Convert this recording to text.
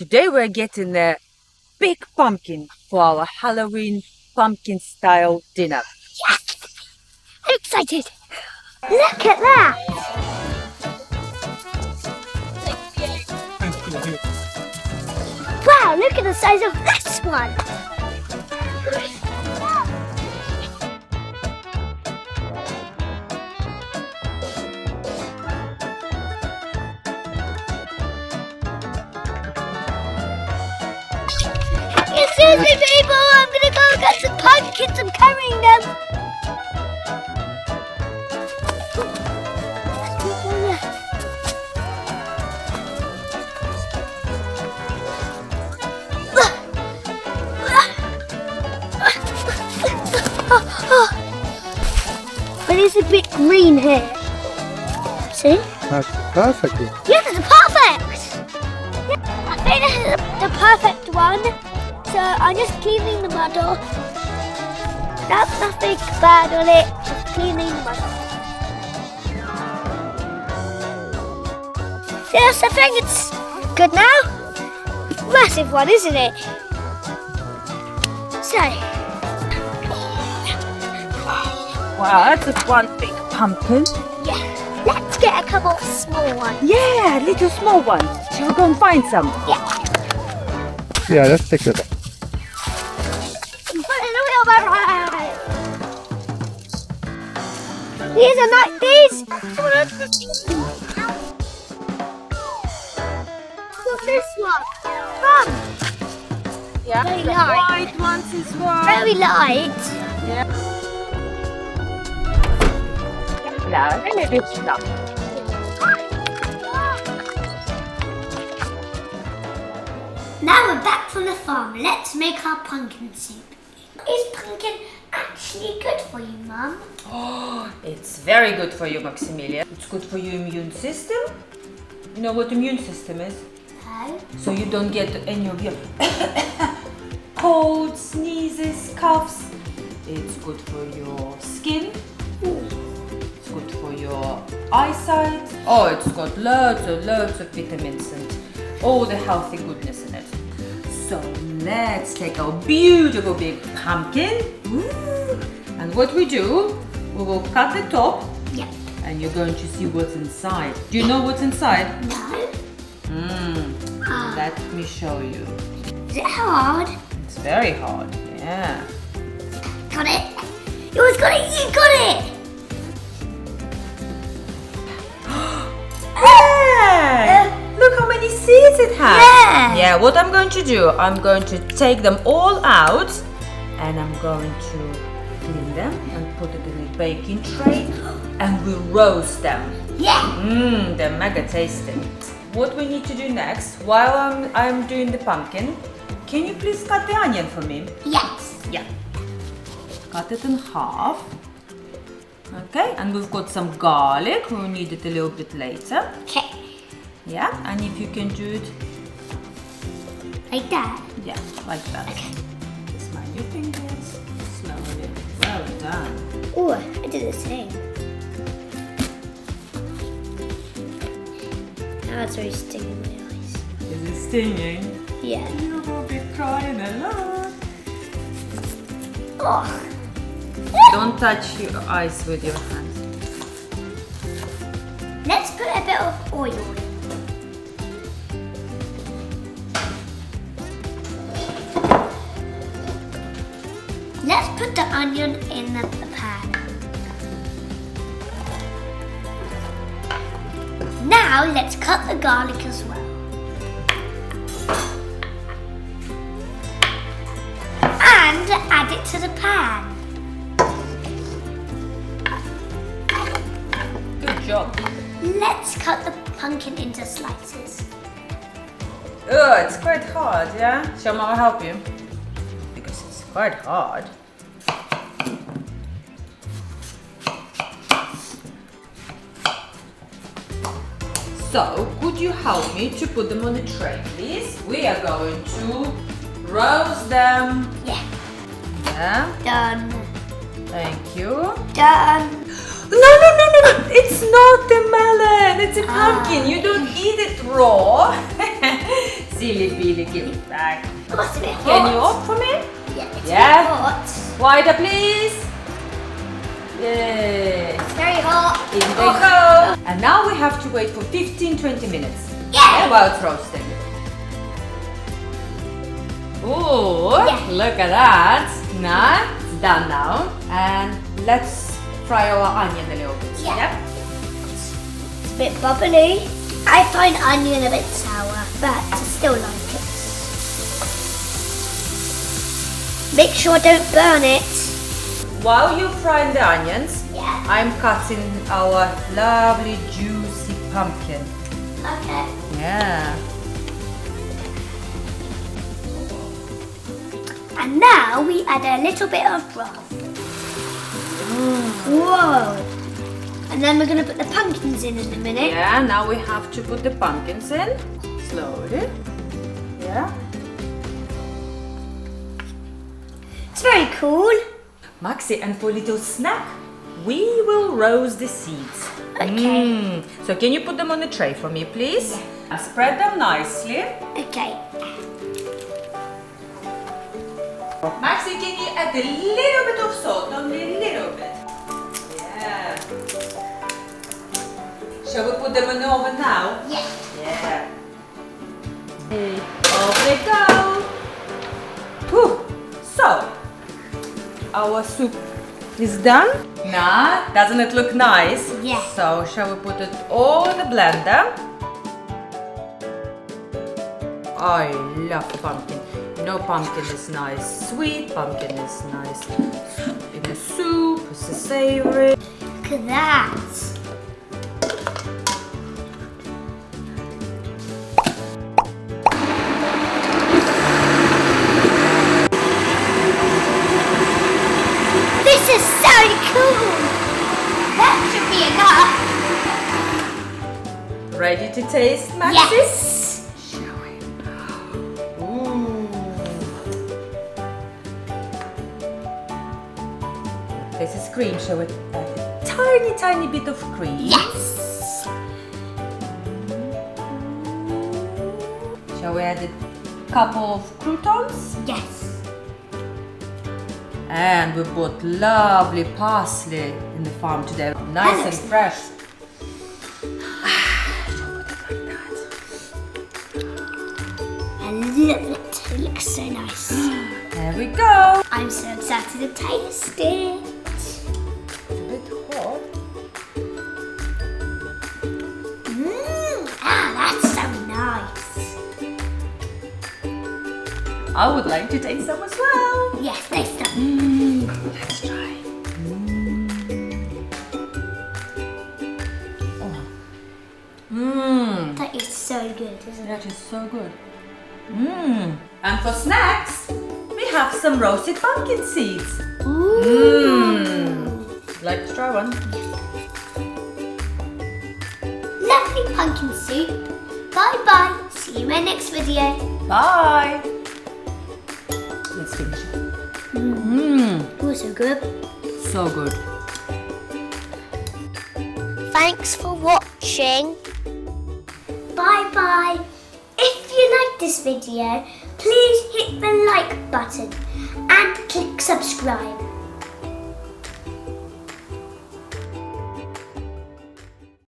today we're getting a big pumpkin for our Halloween pumpkin-style dinner. Yes! I'm excited! Look at that! Wow, look at the size of this one! Excuse me, people! I'm gonna go get some pumpkins. I'm carrying them. But it's a bit green here. See? That's perfect. Yes, it's perfect! I think this is the perfect one. So I'm just cleaning the muddle. That's nothing bad on it. Just cleaning the muddle. Yes, I think it's good now. Massive one, isn't it? So. Wow, that's just one big pumpkin. Yeah, let's get a couple of small ones. Yeah, little small ones. Shall we go and find some? Yeah, let's take it. Put in the wheelbarrow. These are like these. What's this one? Fun. Yeah, Very the light. white ones as well. Very light. Yeah. Yeah, let me do stuff. Now we're back from the farm. Let's make our pumpkin soup. Is pumpkin actually good for you, Mum? Oh, it's very good for you, Maximilian. It's good for your immune system. You know what immune system is? No. So you don't get any of your colds, sneezes, coughs. It's good for your skin. It's good for your eyesight. Oh, it's got loads of vitamins and all the healthy goodness in it. So let's take our beautiful big pumpkin. Ooh. And what we do, we will cut the top. Yeah. And you're going to see what's inside. Do you know what's inside? No. Let me show you. Is it hard? It's very hard, yeah. Got it. You always got it. You got it. Hey! Look how many seeds it has. Yeah. Yeah, what I'm going to do, I'm going to take them all out and I'm going to clean them and put it in a baking tray and we roast them. Yeah. They're mega tasty. What we need to do next, while I'm doing the pumpkin, can you please cut the onion for me? Yes. Yeah. Cut it in half. Okay, and we've got some garlic. We'll need it a little bit later. Okay. Yeah, and if you can do it, Like that. yeah, like that. Okay. Just mind your fingers. Slowly. Well done. Oh, I did the same. Now it's really stinging my eyes. Is it stinging? Yeah. You will be crying a lot. Oh. Don't touch your eyes with your hands. Let's put a bit of oil in. Let's put the onion in the pan. Now let's cut the garlic as well. And add it to the pan. Good job. Let's cut the pumpkin into slices. Oh, it's quite hard, yeah? Shall Mama help you? Because it's quite hard. So, could you help me to put them on the tray, please? We are going to roast them. Yeah. Yeah, Done. thank you. Done. No, it's not a melon, it's a pumpkin. You don't eat it raw. silly billy gift bag. Oh, it's a bit hot. Can you open for me? Yeah, it's Yeah. a bit hot. Wider, please. Yay. It's very hot. In they go. And now we have to wait for 15-20 minutes. Yeah. While it's roasting. Ooh, Yeah. look at that. Now, it's done now. And let's fry our onion a little bit. Yeah. It's a bit bubbly. I find onion a bit sour, but I still like it. Make sure don't burn it. While you're frying the onions, Yeah. I'm cutting our lovely juicy pumpkin. Okay. Yeah. And now we add a little bit of broth. Whoa. And then we're going to put the pumpkins in a minute. Yeah, now we have to put the pumpkins in. Slowly. Yeah. It's very cool. Maxi, and for a little snack, we will roast the seeds. Okay. So can you put them on the tray for me, please? And spread them nicely. Okay. Maxi, can you add a little bit of salt? Only a little bit. Yeah. Shall we put them in the oven now? Yeah. Yeah. Okay, off they go. Whew. So, our soup is done. Now, doesn't it look nice? Yeah. So, shall we put it all in the blender? I love pumpkin. You know, pumpkin is nice sweet, pumpkin is nice in the soup, it's a savory. Look at that. This is so cool. That should be enough. Ready to taste, Maxi? Yes. Shall we? Ooh. This is cream, shall we add a tiny, tiny bit of cream? Yes. Shall we add a couple of croutons? Yes. And we bought lovely parsley in the farm today. Nice and fresh. I love it. It looks so nice. There we go. I'm so excited to taste it. It's a bit hot. That's so nice. I would like to taste some as well. Yes, taste them. Let's try. That is so good, isn't it? That is so good. And for snacks, we have some roasted pumpkin seeds. Like to try one? Lovely pumpkin soup. Bye bye. See you in my next video. Bye. Let's finish it. Oh, so good. So good. Thanks for watching. Bye bye. If you like this video, please hit the like button and click subscribe.